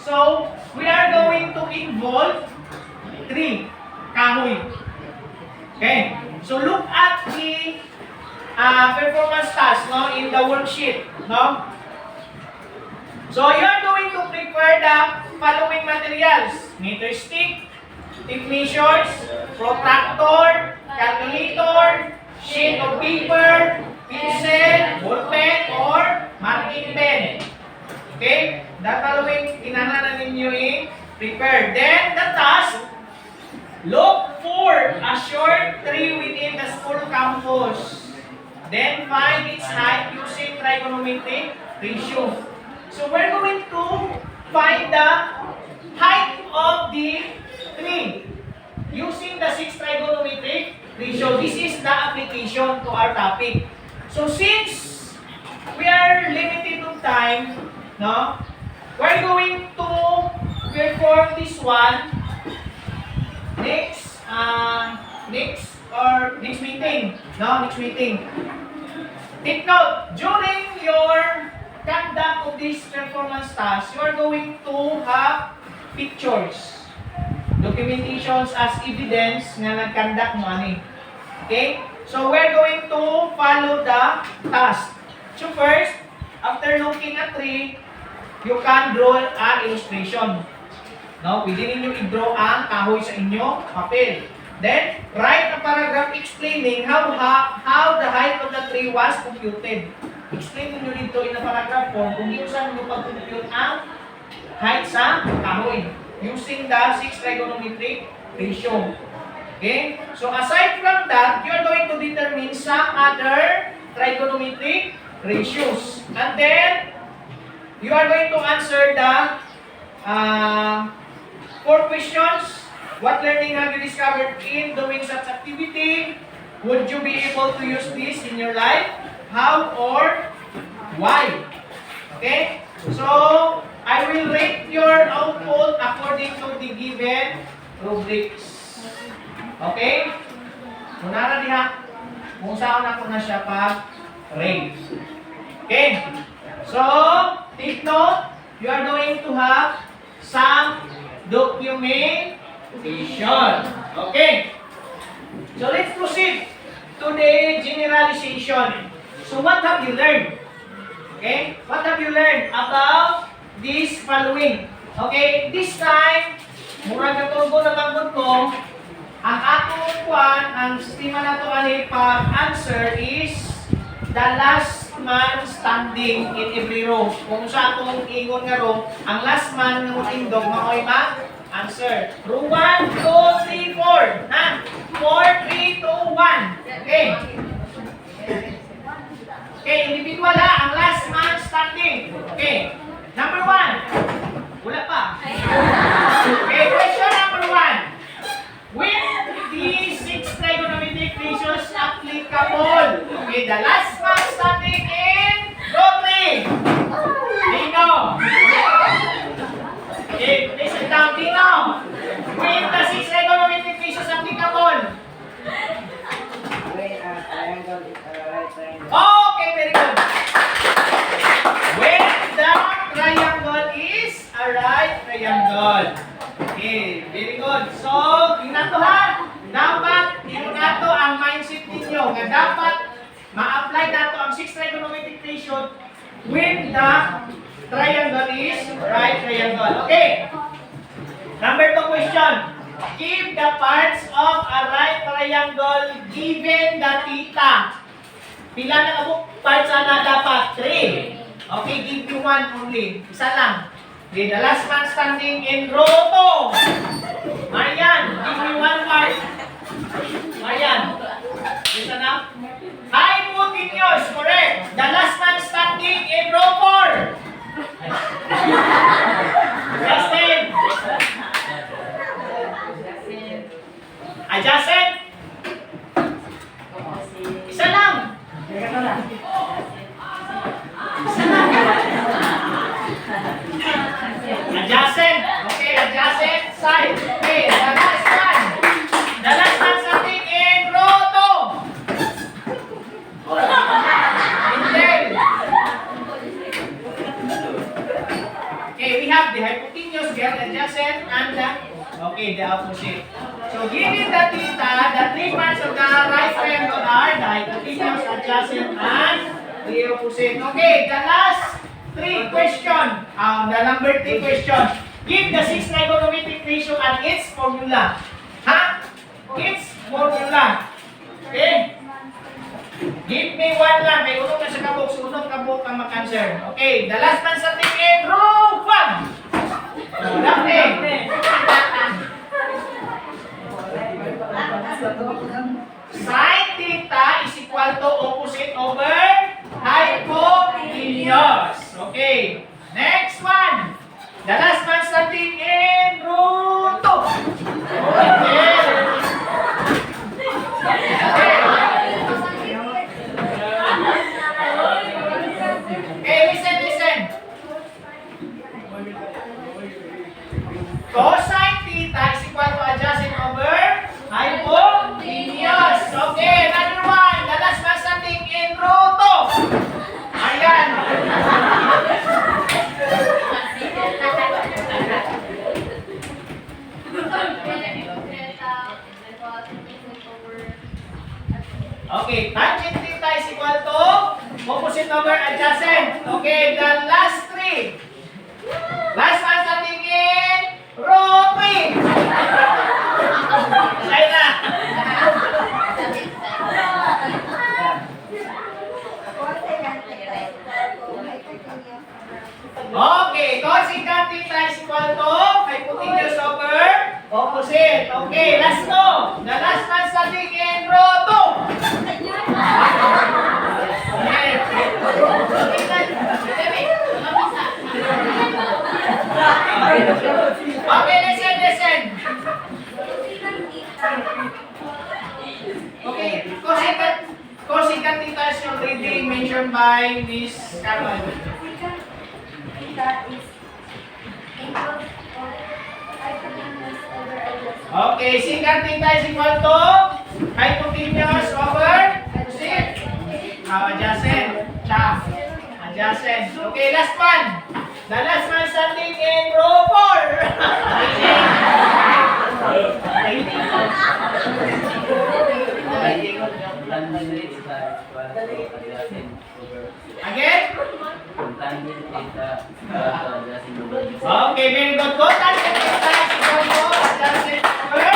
So we are going to involve 3 kahoy. Okay. So look at the performance task, no, in the worksheet, no. So you are going to prepare the following materials: meter stick, tape measures, protractor, calculator, sheet of paper, pencil, ballpen, or marking pen. Okay? The following kinahanglan ninyo i-prepare. Then the task, look for a short tree within the school campus. Then find its height using trigonometric ratio. So we're going to find the height of the tree using the 6 trigonometric ratio. This is the application to our topic. So since we are limited on time, no, we're going to perform this one next meeting. No, next meeting. Take note, during your conduct of this performance task, you are going to have pictures, documentations as evidence na nag-conduct mo ani. Okay? So we're going to follow the task. So first, after looking at tree, you can draw an illustration. No, pwede ninyo i-draw ang kahoy sa inyo papel. Then, write a paragraph explaining how the height of the tree was computed. Explain nyo dito in a paragraph form kung saan nyo pag-compute ang height sa kahoy using the 6 trigonometric ratio. Okay? So, aside from that, you're going to determine some other trigonometric ratios. And then, you are going to answer the 4 questions. What learning have you discovered in doing such activity? Would you be able to use this in your life? How or why? Okay? So, I will rate your output according to the given rubrics. Okay? Muna na diha kung saan ako na siya pa-rate. Okay? So, take note, you are going to have some documentation. Okay? So, let's proceed to the generalization. So, what have you learned? Okay? What have you learned about this following? Okay? This time, murag katulgo na bangkod ko, ang atong kuan, ang sistema na ito pag-answer is the last man standing in every row. Kung sa atong ingon nga row, ang last man ng tindog, makoy ma-answer. Row 1, 2, 3, 4. Ha? 4, 3, 2, 1. Okay. Okay, individual ha. Ang last man standing. Okay. Number 1. Wala pa. Okay, question number 1. When the 6 trigonometric ratios applicable? Okay, the last man standing in row 3. Dino. Okay, listen down, Dino. When the 6 trigonometric ratios applicable? When a triangle is a right triangle. Okay, very good. When the triangle is a right triangle. Okay, very good. So, tingnan to ha. Dapat, tingnan nato ang mindset ninyo nga dapat ma-apply nato ang 6 trigonometric ratio when the triangle is right triangle. Okay. Number 2 question. Give the parts of a right triangle given the theta. Pila na kabuk parts na dapat? 3. Okay, give you 1 only. Isa lang. Okay, the last man standing in row 2. Marian, give me 1 part. Marian. Listen up. Hypotenuse, correct. The last man standing in row 4. Justin. Adjacent. Isa lang. Isa lang. Adjacent. Okay, adjacent side. Okay, the last one. The last one standing in row 2. Intel. Okay, we have the hypotenuse, we have the adjacent, and the the opposite. So, given the theta, the 3 parts of the right triangle are the hypotenuse, adjacent, and the opposite. Okay, the last 3 question. The number 3 question. Give the 6 trigonometric ratio and its formula. Ha? Its formula. Okay? Give me 1 lang. May unong na sa kabuk. So, unong kabuk ang mag-answer. Okay, the last man sa team in row 1. Sin theta is equal to opposite over hypotenuse. Okay. Next one. The last man standing in row 2. Okay. Listen. Cosine theta is equal to adjacent over hypotenuse. Okay, another one. The last man standing in row 2. Ayan. Okay, tangent theta is equal to opposite over adjacent. Okay, the last 3. Last one standing in row 3. Say na. Opposite. Okay, last two. The last man standing in row 2. Okay, listen. Okay, cosicat theta is already mentioned by Miss Carol. Secant theta is equal to hypotenuse over adjacent. Okay, secant theta is equal to hypotenuse over adjacent. Adjacent. Okay, last one. The last one standing in row 4. Again? Okay, very good. Go tangent theta is equal to adjacent over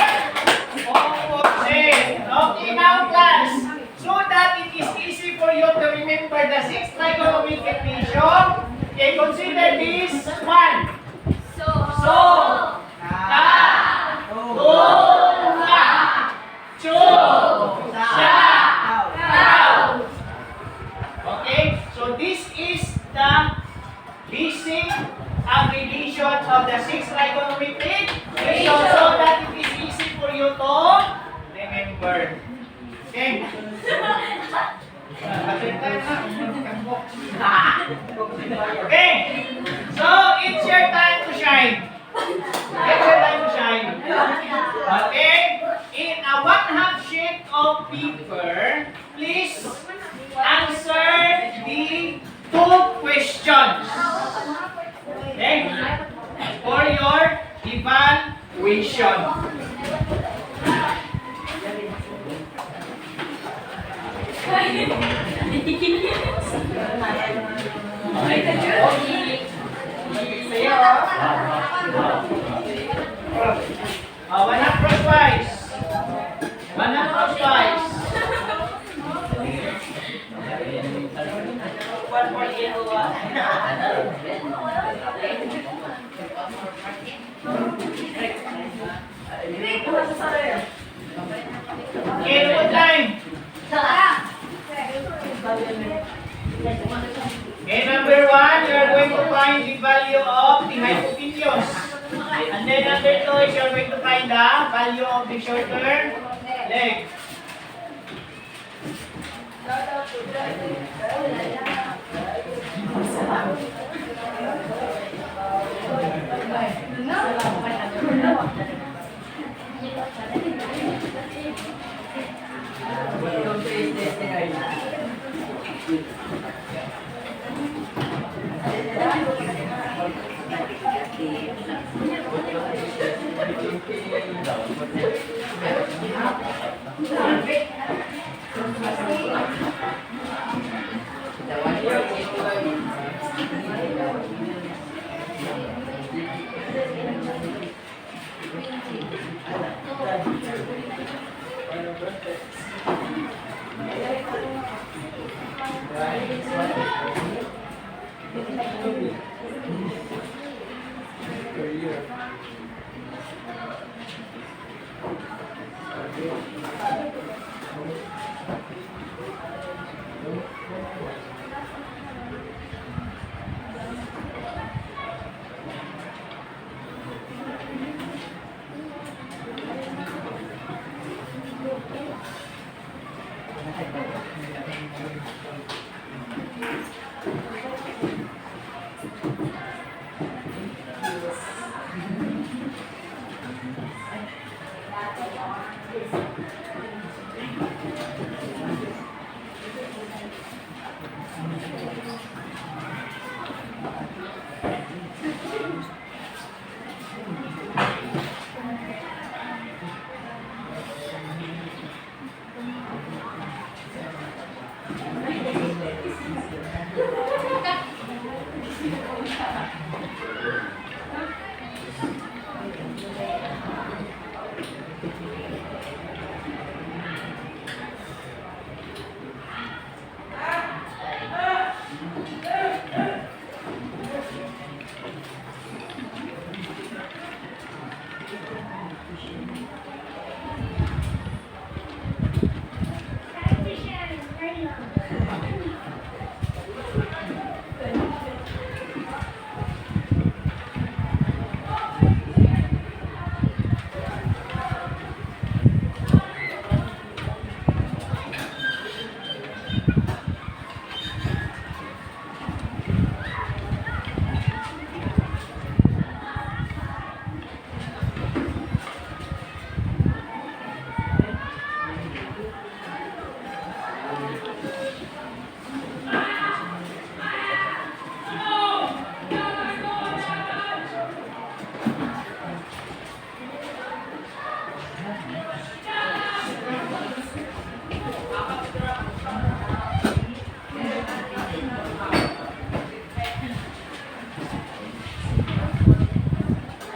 opposite. Okay, now class. So that it is easy for you to remember the 6 trigonometric equation, okay, consider this one. So, ka, tu, ka, chu, sha, kao. Okay, so this is the basic abbreviation of the 6 trigonometric equation so that it is easy for you to remember. Okay. Okay. So it's your time to shine. It's your time to shine. Okay. In a 1/2 sheet of paper, please answer the 2 questions. Okay. For your evaluation. One half crosswise. One half crosswise. Okay, good time. Okay, number 1, you are going to find the value of the hypotenuse. And then number 2 is you are going to find the value of the shorter leg.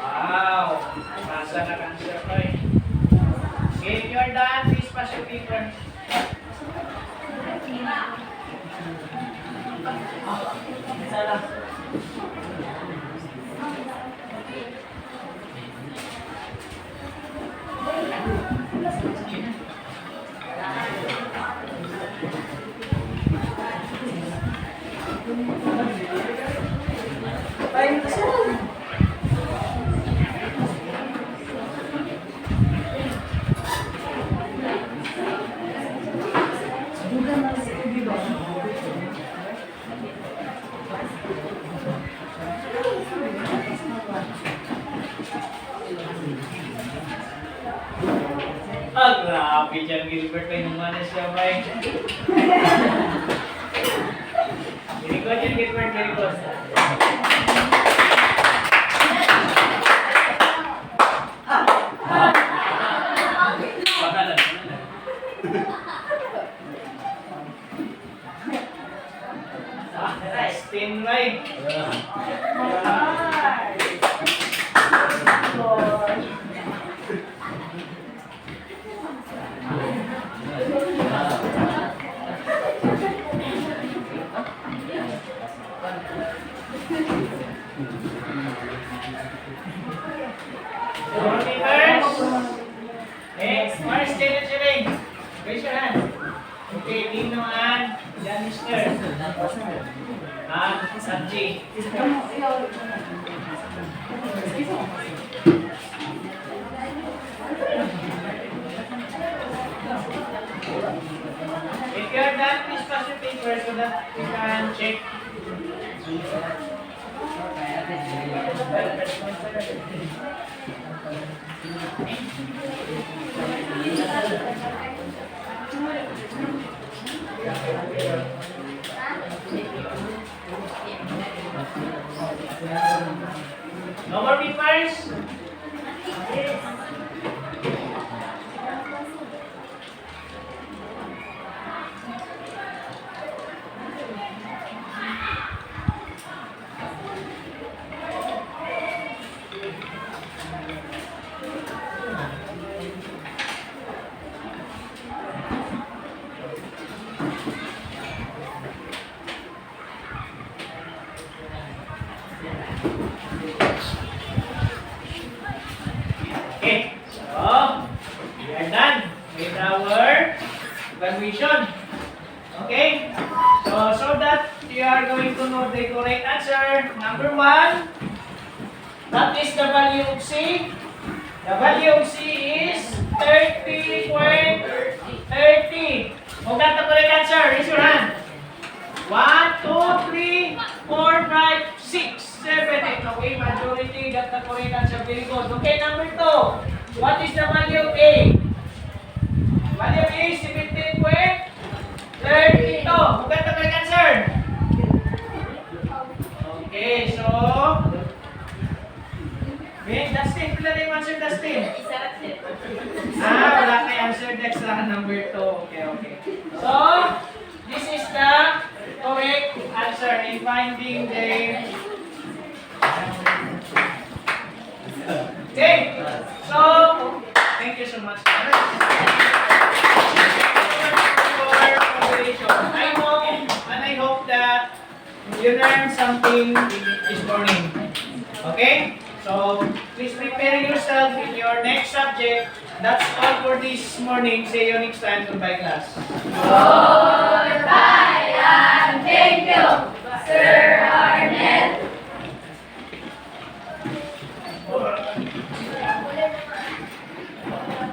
Wow! Pasa na kang surprise. If you're done, please pass your paper. Isa lang. Ah, grabe dyan, Gilbert. May numanas siya, bay. Very good yan, Gilbert. Very good. Spin right. Next, Mars, Chilling. Raise your hand. Okay, team naman. Yan, Mr. Sanji. If you're done, please pass your paper so that we can check. No more papers? Okay, so we are done with our evaluation. Okay, so that you are going to know the correct answer. Number 1, that is the value of C. The value of C is 30.30. Who got the correct answer? Raise your hand. 1, 2, 3, 4, 5, 6, 7, 8. Okay, majority got the correct answer. Very good. Okay, number 2. What is the value of A? Value of A is 17.32. Who got the correct answer? Okay, so Ben, Dustin, pila na yung answer, Dustin? Wala kay answer next na number 2. Okay. So, this is the correct answer in finding the... Okay, so, thank you so much. I hope that you learned something this morning. Okay? So, please prepare yourself in your next subject. That's all for this morning. See you next time. Goodbye, class. Goodbye and thank you, Sir Arnold.